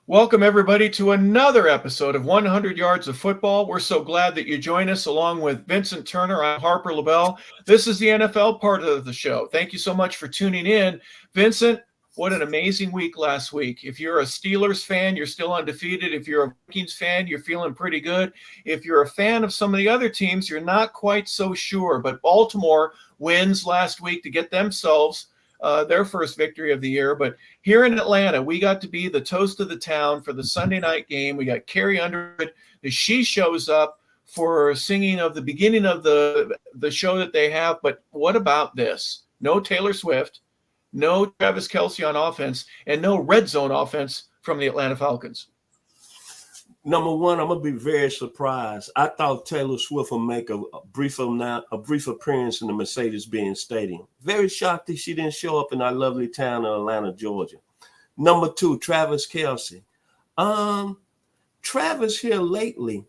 Welcome, everybody, to another episode of 100 Yards of Football. We're so glad that you join us along with Vincent Turner. I'm Harper LeBel. This is the NFL part of the show. Thank you so much for tuning in. Vincent, what an amazing week last week. If you're a Steelers fan, you're still undefeated. If you're a Vikings fan, you're feeling pretty good. If you're a fan of some of the other teams, you're not quite so sure. But Baltimore wins last week to get themselves their first victory of the year. But here in Atlanta, we got to be the toast of the town for the Sunday night game. We got Carrie Underwood. She shows up for singing of the beginning of the show that they have. But what about this? No Taylor Swift, no Travis Kelce on offense, and no red zone offense from the Atlanta Falcons. Number one, I'm gonna be very surprised. I thought Taylor Swift would make a brief appearance in the Mercedes-Benz Stadium. Very shocked that she didn't show up in our lovely town of Atlanta, Georgia. Number two, Travis Kelce. Travis here lately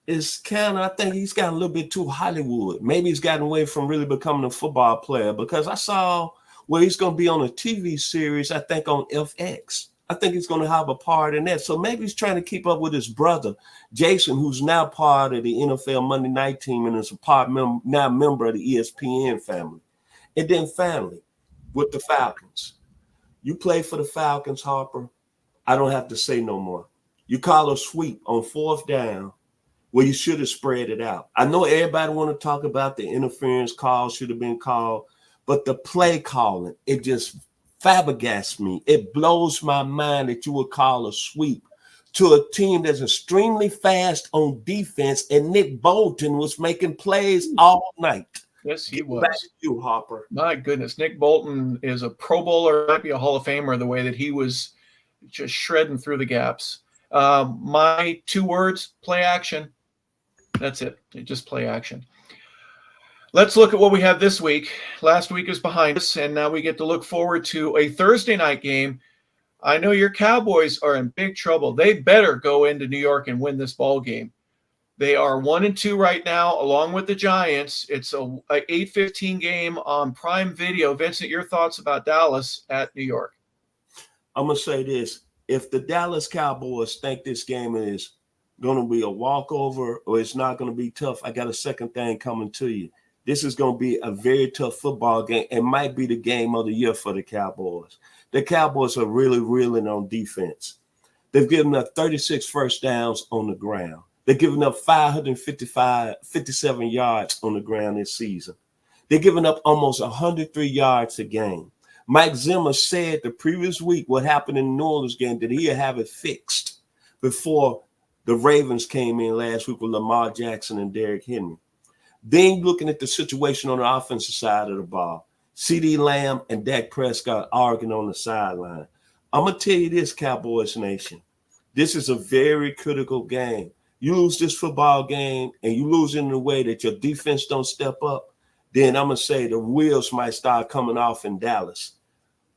is I think he's gotten a little bit too Hollywood. Maybe he's gotten away from really becoming a football player because I saw where he's gonna be on a TV series, I think on FX. I think he's going to have a part in that. So maybe he's trying to keep up with his brother, Jason, who's now part of the NFL Monday night team and is now member of the ESPN family. And then finally, with the Falcons. You play for the Falcons, Harper. I don't have to say no more. You call a sweep on fourth down where you should have spread it out. I know everybody want to talk about the interference call should have been called, but the play calling, it just flabbergasts me. It blows my mind that you would call a sweep to a team that's extremely fast on defense, and Nick Bolton was making plays all night. Yes, he was. Back to you, Harper. My goodness, Nick Bolton is a Pro Bowler, might be a Hall of Famer, the way that he was just shredding through the gaps. My two words, play action. That's it. Just play action. Let's look at what we have this week. Last week is behind us, and now we get to look forward to a Thursday night game. I know your Cowboys are in big trouble. They better go into New York and win this ball game. They are 1-2 right now, along with the Giants. It's a 8:15 game on Prime Video. Vincent, your thoughts about Dallas at New York? I'm going to say this. If the Dallas Cowboys think this game is going to be a walkover or it's not going to be tough, I got a second thing coming to you. This is going to be a very tough football game. It might be the game of the year for the Cowboys. The Cowboys are really reeling on defense. They've given up 36 first downs on the ground. They've given up 57 yards on the ground this season. They're giving up almost 103 yards a game. Mike Zimmer said the previous week what happened in the New Orleans game that he'd have it fixed before the Ravens came in last week with Lamar Jackson and Derrick Henry. Then looking at the situation on the offensive side of the ball, CeeDee Lamb and Dak Prescott arguing on the sideline. I'm going to tell you this, Cowboys Nation. This is a very critical game. You lose this football game and you lose in the way that your defense don't step up, then I'm going to say the wheels might start coming off in Dallas.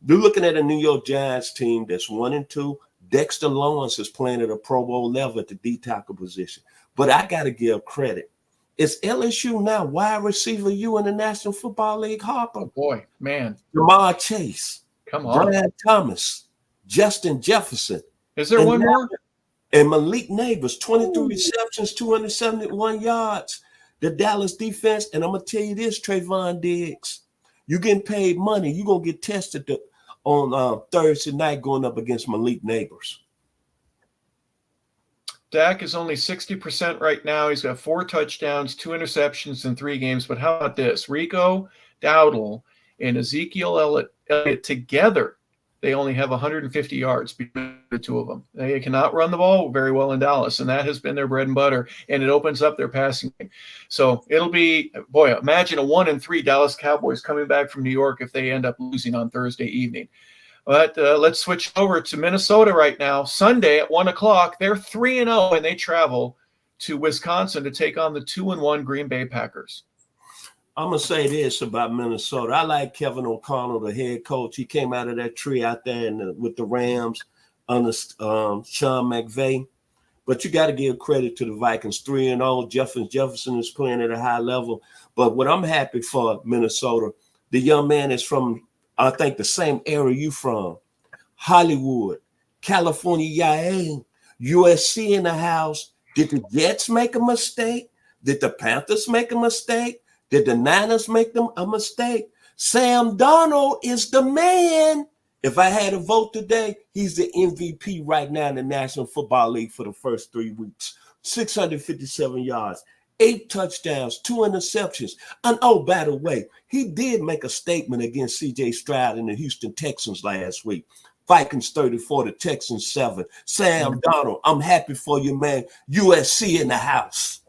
You're looking at a New York Giants team that's 1-2. Dexter Lawrence is playing at a Pro Bowl level at the D tackle position. But I got to give credit. It's LSU now wide receiver you in the National Football League, Harper. Oh boy, man. Jamar Chase. Come on. Brian Thomas. Justin Jefferson. Is there one more? And Malik Neighbors, 22 receptions, 271 yards. The Dallas defense, and I'm going to tell you this, Trayvon Diggs, you're getting paid money. You're going to get tested on Thursday night going up against Malik Neighbors. Dak is only 60% right now. He's got 4 touchdowns, 2 interceptions in 3 games. But how about this? Rico Dowdle and Ezekiel Elliott together, they only have 150 yards between the two of them. They cannot run the ball very well in Dallas, and that has been their bread and butter, and it opens up their passing game. So it'll be, boy, imagine a 1-3 Dallas Cowboys coming back from New York if they end up losing on Thursday evening. But let's switch over to Minnesota right now. Sunday at 1 o'clock, they're 3-0, and they travel to Wisconsin to take on the 2-1 Green Bay Packers. I'm going to say this about Minnesota. I like Kevin O'Connell, the head coach. He came out of that tree out there with the Rams under Sean McVay. But you got to give credit to the Vikings, 3-0. Jefferson is playing at a high level. But what I'm happy for Minnesota, the young man is from, I think, the same area you from, Hollywood. California, yeah, USC in the house. Did the Jets make a mistake? Did the Panthers make a mistake? Did the Niners make them a mistake? Sam Darnold is the man. If I had a vote today, he's the MVP right now in the National Football League for the first 3 weeks. 657 yards, 8 touchdowns, 2 interceptions. And oh, by the way, he did make a statement against C.J. Stroud and the Houston Texans last week. Vikings 34, the Texans 7. Sam Darnold, I'm happy for you, man. USC in the house.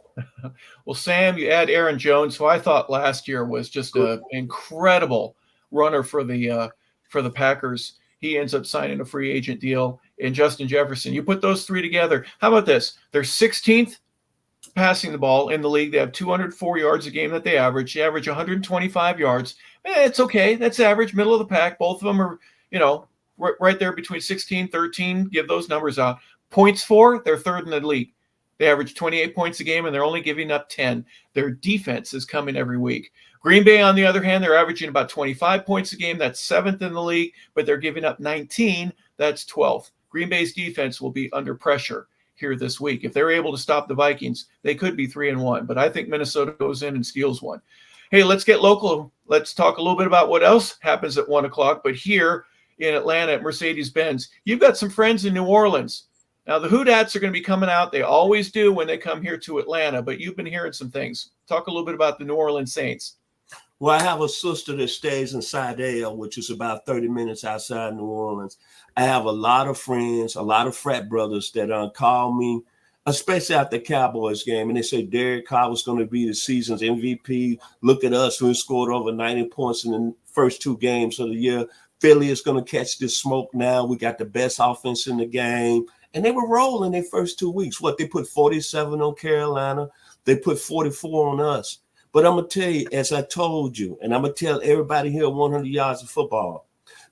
Well, Sam, you add Aaron Jones, who I thought last year was just an incredible runner for the Packers. He ends up signing a free agent deal. And Justin Jefferson, you put those three together. How about this? They're 16th passing the ball in the league. They have 204 yards a game that they average. They average 125 yards. It's okay. That's average, middle of the pack. Both of them are, right there between 16, 13. Give those numbers out. Points for, they're third in the league. They average 28 points a game, and they're only giving up 10. Their defense is coming every week. Green Bay, on the other hand, they're averaging about 25 points a game. That's 7th in the league, but they're giving up 19. That's 12th. Green Bay's defense will be under pressure here this week. If they're able to stop the Vikings, they could be 3-1, but I think Minnesota goes in and steals one. Hey, let's get local. Let's talk a little bit about what else happens at 1 o'clock, but here in Atlanta at Mercedes-Benz, you've got some friends in New Orleans. Now, the Hoodats are going to be coming out. They always do when they come here to Atlanta, but you've been hearing some things. Talk a little bit about the New Orleans Saints. Well, I have a sister that stays in Sidale, which is about 30 minutes outside New Orleans. I have a lot of friends, a lot of frat brothers that call me, especially after the Cowboys game, and they say Derek Carr was going to be the season's MVP. Look at us, who scored over 90 points in the first 2 games of the year. Philly is going to catch this smoke now. We got the best offense in the game. And they were rolling their first 2 weeks. They put 47 on Carolina. They put 44 on us. But I'm going to tell you, as I told you, and I'm going to tell everybody here 100 yards of football,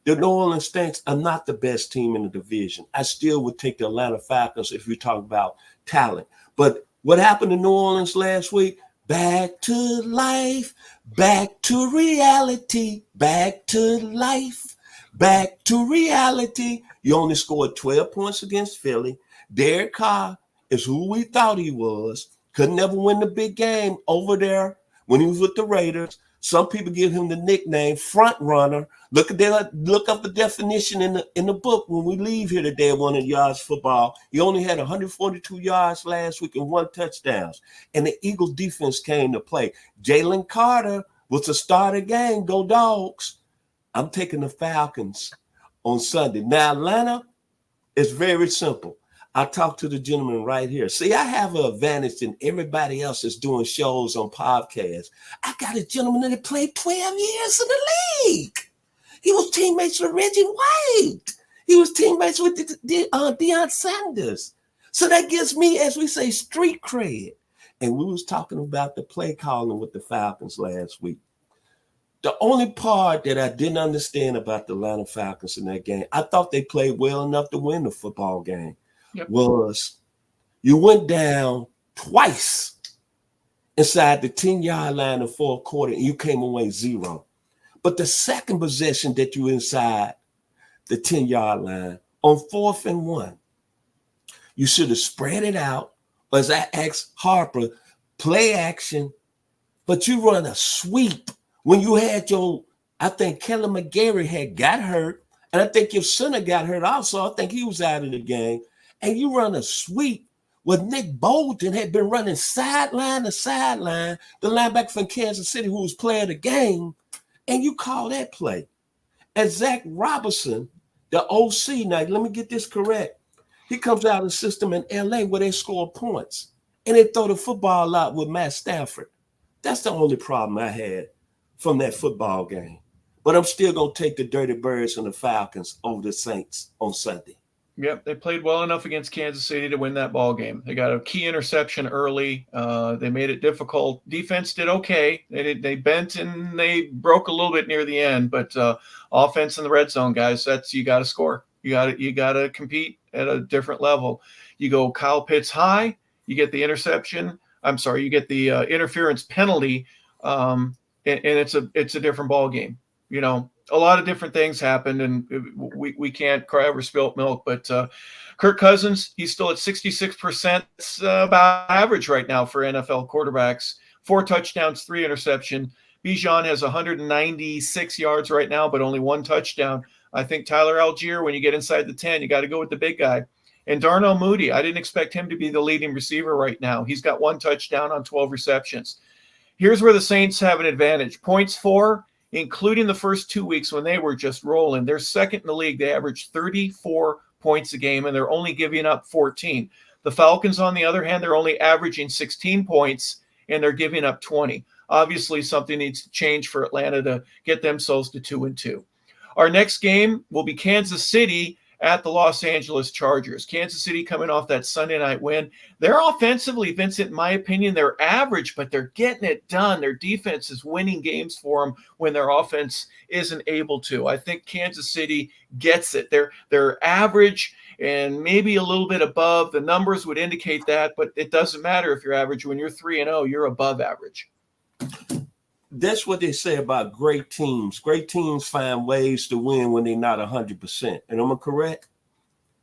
the New Orleans Saints are not the best team in the division. I still would take the Atlanta Falcons if we talk about talent. But what happened in New Orleans last week? Back to life, back to reality, back to life, back to reality. You only scored 12 points against Philly. Derek Carr is who we thought he was. Could never win the big game over there when he was with the Raiders. Some people give him the nickname front runner. Look up the definition in the book when we leave here today at 100 yards football. He only had 142 yards last week and 1 touchdown. And the Eagles defense came to play. Jalen Carter was the starter game. Go Dogs. I'm taking the Falcons on Sunday. Now, Atlanta is very simple. I talked to the gentleman right here. See, I have an advantage than everybody else that's doing shows on podcasts. I got a gentleman that played 12 years in the league. He was teammates with Reggie White. He was teammates with Deion Sanders. So that gives me, as we say, street cred. And we was talking about the play calling with the Falcons last week. The only part that I didn't understand about the Atlanta Falcons in that game, I thought they played well enough to win the football game, was you went down twice inside the 10-yard line in the fourth quarter and you came away 0. But the second possession that you inside the 10-yard line on 4th and 1, you should have spread it out. As I asked Harper, play action, but you run a sweep. When you had I think Kelly McGarry had got hurt, and I think your center got hurt also. I think he was out of the game. And you run a sweep where Nick Bolton had been running sideline to sideline, the linebacker from Kansas City who was player of the game, and you call that play. And Zach Robinson, the OC, now let me get this correct. He comes out of the system in LA where they score points, and they throw the football out with Matt Stafford. That's the only problem I had from that football game. But I'm still going to take the Dirty Birds and the Falcons over the Saints on Sunday. Yep, they played well enough against Kansas City to win that ball game. They got a key interception early. They made it difficult. Defense did okay. They bent and they broke a little bit near the end, but offense in the red zone, guys, you got to score. You got to compete at a different level. You go Kyle Pitts high, you get the interception. I'm sorry, you get the interference penalty, and it's a different ball game. a lot of different things happened, and we can't cry over spilt milk. But Kirk Cousins, he's still at 66%. It's about average right now for NFL quarterbacks. 4 touchdowns, 3 interception. Bijan has 196 yards right now, but only 1 touchdown. I think Tyler Algier, when you get inside the 10, you got to go with the big guy. And Darnell Mooney, I didn't expect him to be the leading receiver right now. He's got 1 touchdown on 12 receptions. Here's where the Saints have an advantage. Points for, including the first 2 weeks when they were just rolling. They're second in the league. They average 34 points a game, and they're only giving up 14. The Falcons, on the other hand, they're only averaging 16 points, and they're giving up 20. Obviously, something needs to change for Atlanta to get themselves to 2-2. Our next game will be Kansas City at the Los Angeles Chargers. Kansas City coming off that Sunday night win. They're offensively, Vincent, in my opinion, they're average, but they're getting it done. Their defense is winning games for them when their offense isn't able to. I think Kansas City gets it. They're average and maybe a little bit above. The numbers would indicate that, but it doesn't matter if you're average. When you're 3-0, you're above average. That's what they say about great teams. Great teams find ways to win when they're not 100%. And am I correct?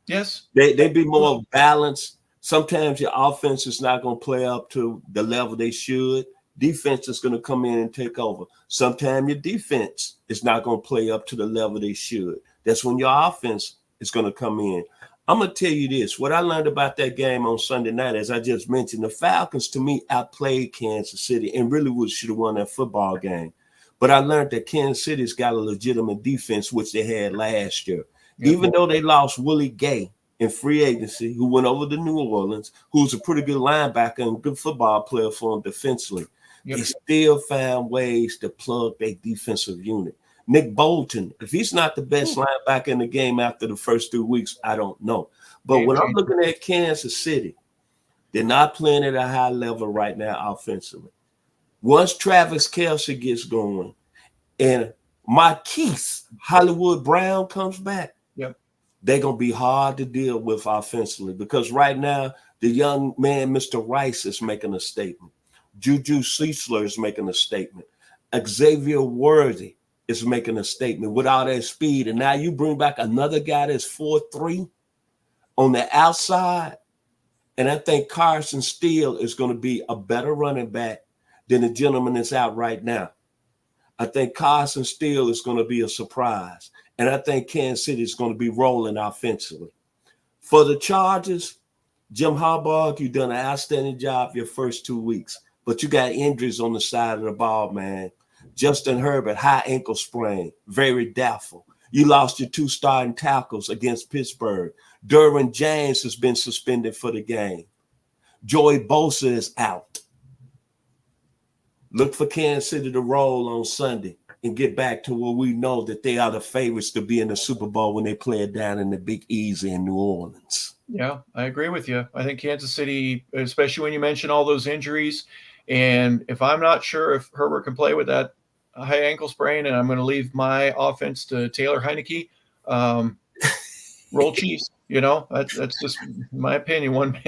Yes. They be more balanced. Sometimes your offense is not going to play up to the level they should. Defense is going to come in and take over. Sometimes your defense is not going to play up to the level they should. That's when your offense is going to come in. I'm going to tell you this. What I learned about that game on Sunday night, as I just mentioned, the Falcons, to me, outplayed Kansas City and really should have won that football game. But I learned that Kansas City's got a legitimate defense, which they had last year. Yep. Even though they lost Willie Gay in free agency, who went over to New Orleans, who's a pretty good linebacker and good football player for them defensively, They still found ways to plug their defensive unit. Nick Bolton, if he's not the best linebacker in the game after the first 2 weeks, I don't know. But when I'm looking at Kansas City, they're not playing at a high level right now offensively. Once Travis Kelce gets going and Marquise Hollywood Brown comes back, they're going to be hard to deal with offensively because right now the young man, Mr. Rice, is making a statement. Juju Seisler is making a statement. Xavier Worthy is making a statement with all that speed. And now you bring back another guy that's 4'3" on the outside. And I think Carson Steele is going to be a better running back than the gentleman that's out right now. I think Carson Steele is going to be a surprise. And I think Kansas City is going to be rolling offensively. For the Chargers, Jim Harbaugh, you've done an outstanding job your first 2 weeks. But you got injuries on the side of the ball, man. Justin Herbert, high ankle sprain, very doubtful. You lost your 2 starting tackles against Pittsburgh. Derwin James has been suspended for the game. Joey Bosa is out. Look for Kansas City to roll on Sunday and get back to where we know that they are the favorites to be in the Super Bowl when they play it down in the Big Easy in New Orleans. Yeah, I agree with you. I think Kansas City, especially when you mention all those injuries, and if I'm not sure if Herbert can play with that high ankle sprain, and I'm going to leave my offense to Taylor Heineke, roll Chiefs. That's just my opinion. One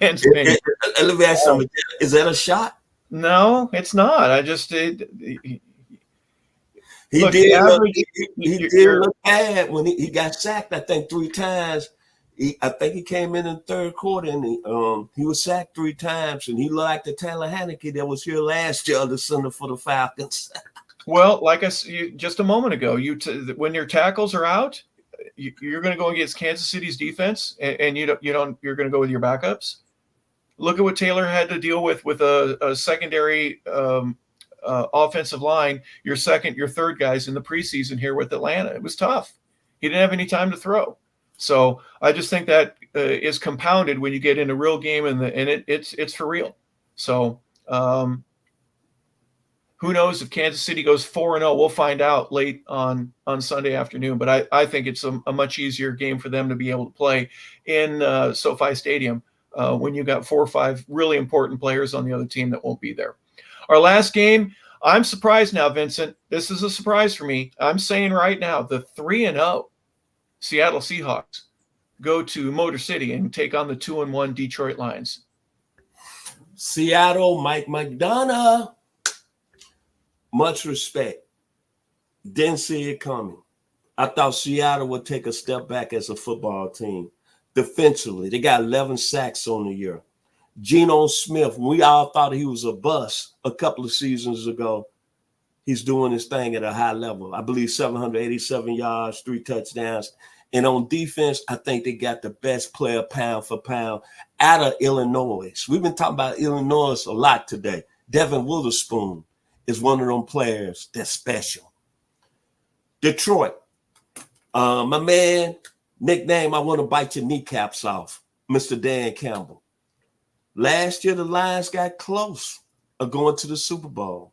man's opinion. Let me ask you something. Is that a shot? No, it's not. I just he did look bad when he got sacked, I think, 3 times. I think he came in the third quarter and he was sacked 3 times, and he looked like the Taylor Heineke that was here last year, the center for the Falcons. Well, like I said just a moment ago, when your tackles are out, you're going to go against Kansas City's defense, and you're going to go with your backups. Look at what Taylor had to deal with a secondary offensive line. Your third guys in the preseason here with Atlanta. It was tough. He didn't have any time to throw. So I just think that is compounded when you get in a real game, and it's for real. So who knows if Kansas City goes 4-0? We'll find out late on Sunday afternoon. But I think it's a much easier game for them to be able to play in SoFi Stadium when you got 4 or 5 really important players on the other team that won't be there. Our last game, I'm surprised now, Vincent. This is a surprise for me. I'm saying right now, the 3-0 Seattle Seahawks go to Motor City and take on the 2-1 Detroit Lions. Seattle, Mike McDonough. Much respect. Didn't see it coming. I thought Seattle would take a step back as a football team. Defensively, they got 11 sacks on the year. Geno Smith, we all thought he was a bust a couple of seasons ago. He's doing his thing at a high level. I believe 787 yards, 3 touchdowns. And on defense, I think they got the best player pound for pound out of Illinois. We've been talking about Illinois a lot today. Devin Witherspoon is one of them players that's special. Detroit, my man, nickname, I want to bite your kneecaps off, Mr. Dan Campbell. Last year, the Lions got close of going to the Super Bowl.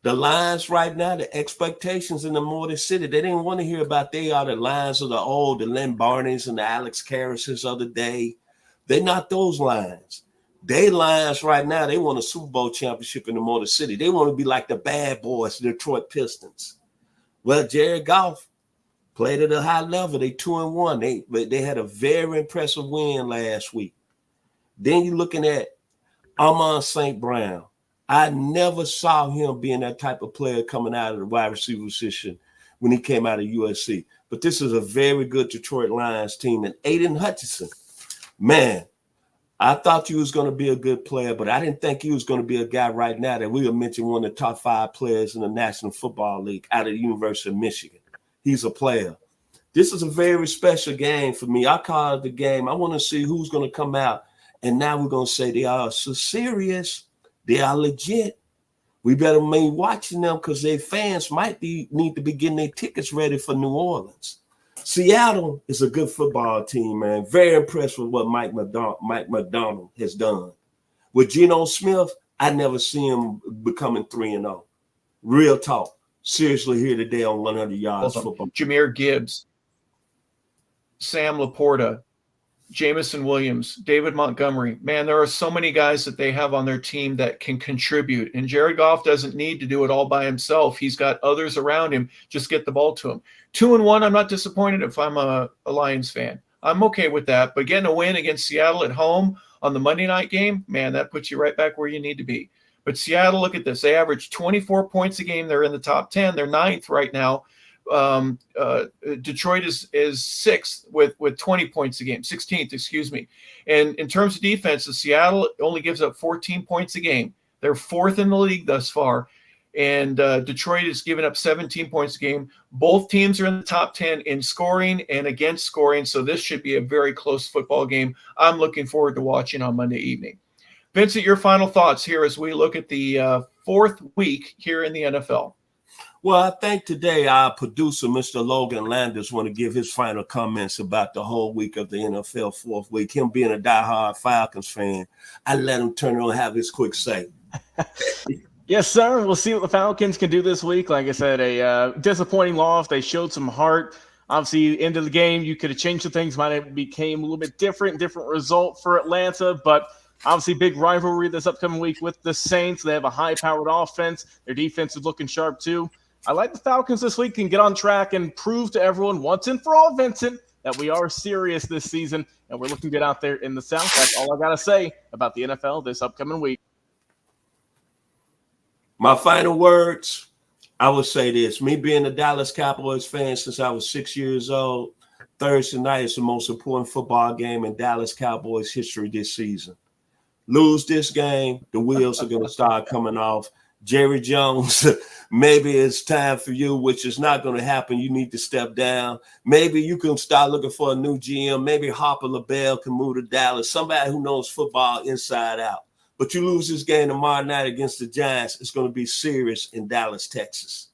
The Lions right now, the expectations in the Motor City, they didn't want to hear about they are the Lions of the old, the Lynn Barneys and the Alex Karrases of the day. They're not those Lions. They Lions right now, they want a Super Bowl championship in the Motor City. They want to be like the bad boys, the Detroit Pistons. Well, Jared Goff played at a high level. They 2-1. They had a very impressive win last week. Then you're looking at Amon St. Brown. I never saw him being that type of player coming out of the wide receiver position when he came out of USC. But this is a very good Detroit Lions team. And Aiden Hutchinson, man, I thought you was going to be a good player, but I didn't think he was going to be a guy right now that we would mention one of the top 5 players in the National Football League out of the University of Michigan. He's a player. This is a very special game for me. I call it the game. I want to see who's going to come out. And now we're going to say they are so serious. They are legit. We better be watching them because their fans might need to be getting their tickets ready for New Orleans. Seattle is a good football team, man. Very impressed with what Mike McDonald has done. With Geno Smith, I never see him becoming 3-0. Real talk. Seriously here today on 100 Yards Football. Jahmyr Gibbs, Sam Laporta, Jamison Williams, David Montgomery. Man, there are so many guys that they have on their team that can contribute. And Jared Goff doesn't need to do it all by himself. He's got others around him. Just get the ball to him. 2-1, I'm not disappointed if I'm a Lions fan. I'm okay with that. But getting a win against Seattle at home on the Monday night game, man, that puts you right back where you need to be. But Seattle, look at this. They average 24 points a game. They're in the top 10. They're 9th right now. Detroit is 6th with 20 points a game, 16th, excuse me. And in terms of defense, Seattle only gives up 14 points a game. They're 4th in the league thus far. And Detroit is giving up 17 points a game. Both teams are in the top 10 in scoring and against scoring. So this should be a very close football game. I'm looking forward to watching on Monday evening. Vincent, your final thoughts here as we look at the 4th week here in the NFL. Well, I think today our producer, Mr. Logan Landers, want to give his final comments about the whole week of the NFL 4th week. Him being a diehard Falcons fan, I let him turn on and have his quick say. Yes, sir. We'll see what the Falcons can do this week. Like I said, a disappointing loss. They showed some heart. Obviously, end of the game, you could have changed some things. Might have became a little bit different result for Atlanta. But obviously, big rivalry this upcoming week with the Saints. They have a high-powered offense. Their defense is looking sharp, too. I like the Falcons this week and get on track and prove to everyone once and for all, Vincent, that we are serious this season and we're looking good out there in the South. That's all I got to say about the NFL this upcoming week. My final words, I would say this. Me being a Dallas Cowboys fan since I was 6 years old, Thursday night is the most important football game in Dallas Cowboys history this season. Lose this game, the wheels are going to start coming off. Jerry Jones, maybe it's time for you, which is not going to happen. You need to step down. Maybe you can start looking for a new GM. Maybe Harper LeBel can move to Dallas, somebody who knows football inside out. But you lose this game tomorrow night against the Giants, it's going to be serious in Dallas, Texas.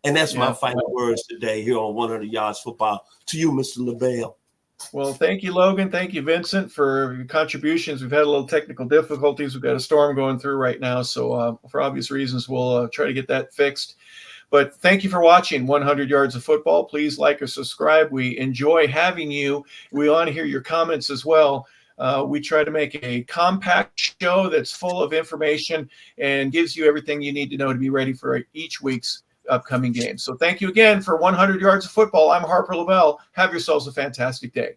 And that's my final words today here on 100 Yards Football. To you, Mr. LeBel. Well, thank you, Logan. Thank you, Vincent, for your contributions. We've had a little technical difficulties. We've got a storm going through right now. So for obvious reasons, we'll try to get that fixed. But thank you for watching 100 Yards of Football. Please like or subscribe. We enjoy having you. We want to hear your comments as well. We try to make a compact show that's full of information and gives you everything you need to know to be ready for each week's upcoming games. So thank you again for 100 Yards of Football. I'm Harper LeBel. Have yourselves a fantastic day.